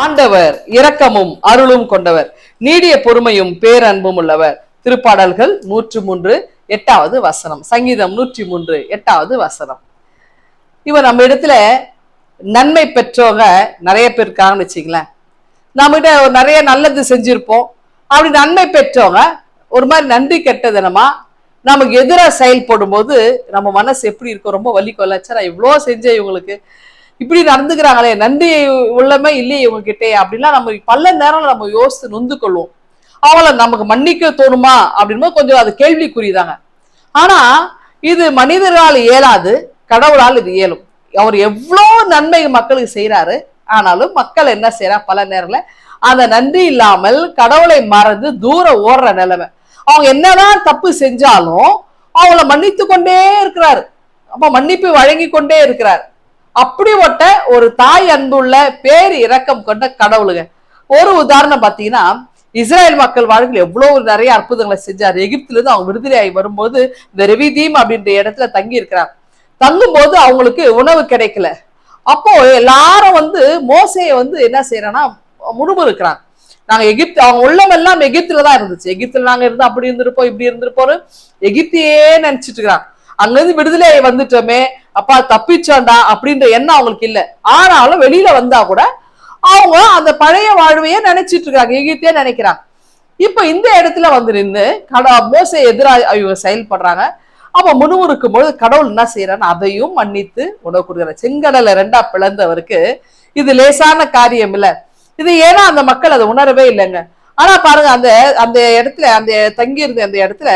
ஆண்டவர் இரக்கமும் அருளும் கொண்டவர், நீடிய பொறுமையும் பேரன்பும் உள்ளவர். திருப்பாடல்கள் 103 8வது வசனம், சங்கீதம் 103 8வது வசனம். இவர் நம்ம இடத்துல நன்மை பெற்றவங்க நிறைய பேர் இருக்காங்கன்னு வச்சுங்களேன். நம்ம கிட்ட நிறைய நல்லது செஞ்சிருப்போம். அப்படி நன்மை பெற்றவங்க ஒரு மாதிரி நன்றி கெட்டதனமா நமக்கு எதிராக செயல்படும் போது நம்ம மனசு எப்படி இருக்கும்? ரொம்ப வலிக்கொள்ள, நான் இவ்வளோ செஞ்சேன், இவங்களுக்கு இப்படி நடந்துக்கிறாங்களே, நன்றி உள்ளமே இல்லையே இவங்க கிட்டே அப்படின்லாம் நம்ம பல நேரம் நம்ம யோசித்து நொந்து கொள்வோம். அவங்கள நமக்கு மன்னிக்க தோணுமா அப்படின்னு கொஞ்சம் அது கேள்விக்குறிதாங்க. ஆனா இது மனிதர்களால் இயலாது, கடவுளால் இது இயலும். அவர் எவ்வளோ நன்மை மக்களுக்கு செய்யறாரு. ஆனாலும் மக்கள் என்ன செய்யறா, பல நேரங்கள அந்த நன்றி இல்லாமல் கடவுளை மறந்து தூர ஓடுற நிலைமை. அவங்க என்னதான் தப்பு செஞ்சாலும் அவங்கள மன்னித்து கொண்டே இருக்கிறாரு. அப்ப மன்னிப்பு வழங்கி கொண்டே இருக்கிறார். அப்படிப்பட்ட ஒரு தாய் அன்புள்ள பேர் இரக்கம் கொண்ட கடவுளுங்க. ஒரு உதாரணம் பார்த்தீங்கன்னா, இஸ்ரேல் மக்கள் வாழ்க்கையில் எவ்வளவு நிறைய அற்புதங்களை செஞ்சார். எகிப்துல இருந்து அவங்க விடுதலை ஆகி வரும்போது இந்த ரெவிதீம் அப்படின்ற இடத்துல தங்கி இருக்கிறாங்க. தங்கும் போது அவங்களுக்கு உணவு கிடைக்கல. அப்போ எல்லாரும் மோசையை என்ன செய்யறாங்கன்னா முணுமுறுக்கிறாங்க. நாங்க எகிப்து, அவங்க உள்ளமெல்லாம் எகிப்துல தான் இருந்துச்சு. எகிப்துல நாங்க இருந்து அப்படி இருந்திருப்போம், இப்படி இருந்திருப்போம், எகிப்தியே நினைச்சிட்டு இருக்கிறாங்க. அங்கிருந்து விடுதலை வந்துட்டோமே, அப்பா தப்பிச்சோண்டா அப்படின்ற எண்ணம் அவங்களுக்கு இல்லை. ஆனாலும் வெளியில வந்தா கூட அவங்க அந்த பழைய வாழ்வையே நினைச்சிட்டு இருக்காங்க, எகிப்தியே நினைக்கிறாங்க. இப்ப இந்த இடத்துல நின்று மோசே எதிராக இவங்க செயல்படுறாங்க. அப்ப முணுமுறுக்கும் பொழுது கடவுள் என்ன செய்யறான்னு அதையும் மன்னித்து உணவு கொடுக்குறாரு. செங்கடலை 2ஆ பிளந்தவருக்கு இது லேசான காரியம் இல்ல. இது ஏன்னா அந்த மக்கள் அதை உணரவே இல்லைங்க. ஆனா பாருங்க, அந்த அந்த இடத்துல அந்த தங்கி இருந்த அந்த இடத்துல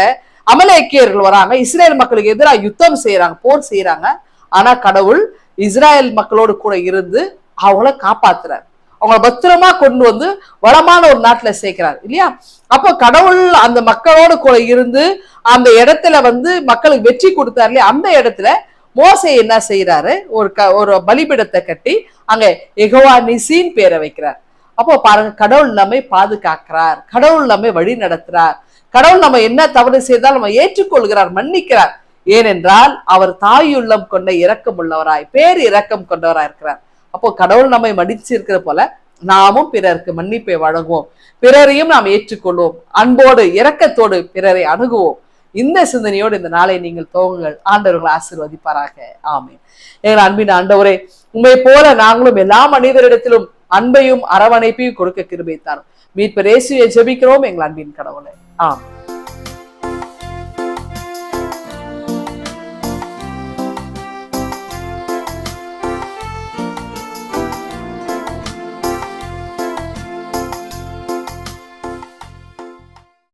அமலேக்கியர்கள் வராங்க, இஸ்ரேல் மக்களுக்கு எதிராக யுத்தம் செய்யறாங்க, போர் செய்யறாங்க. ஆனா கடவுள் இஸ்ரேல் மக்களோடு கூட இருந்து அவங்கள காப்பாத்துறாரு. அவங்கள பத்திரமா கொண்டு வளமான ஒரு நாட்டுல சேர்க்கிறார் இல்லையா? அப்போ கடவுள் அந்த மக்களோடு கூட இருந்து அந்த இடத்துல மக்களுக்கு வெற்றி கொடுத்தாரு இல்லையா? அந்த இடத்துல மோசே என்ன செய்யறாரு, ஒரு பலிபீடத்தை கட்டி அங்க யெகோவா நிசின்னு பேரை வைக்கிறார். அப்போ பாருங்க, கடவுள் நம்மை பாதுகாக்கிறார், கடவுள் நம்மை வழி நடத்துறார், கடவுள் நம்ம என்ன தவறு செய்தால் நம்ம ஏற்றுக்கொள்கிறார், மன்னிக்கிறார். ஏனென்றால் அவர் தாயுள்ளம் கொண்ட இரக்கம் உள்ளவராய், பேர் இரக்கம் கொண்டவராய் இருக்கிறார். அப்போ கடவுள் நம்மை மன்னிச்சு இருக்கிற போல நாமும் பிறருக்கு மன்னிப்பை வழங்குவோம், பிறரையும் நாம் ஏற்றுக்கொள்வோம், அன்போடு இரக்கத்தோடு பிறரை அணுகுவோம். இந்த சிந்தனையோடு இந்த நாளை நீங்கள் துவங்குங்கள். ஆண்டவர்களை ஆசீர்வதிப்பாராக. ஆமென். எங்கள் அன்பின் ஆண்டவரே, உண்மை போல நாங்களும் எல்லா மனிதரிடத்திலும் அன்பையும் அரவணைப்பையும் கொடுக்க கிருபை தாரும். மீட்பர் இயேசுவை ஜெபிக்கிறோம் எங்கள் அன்பின் கடவுளே. ஆமென்.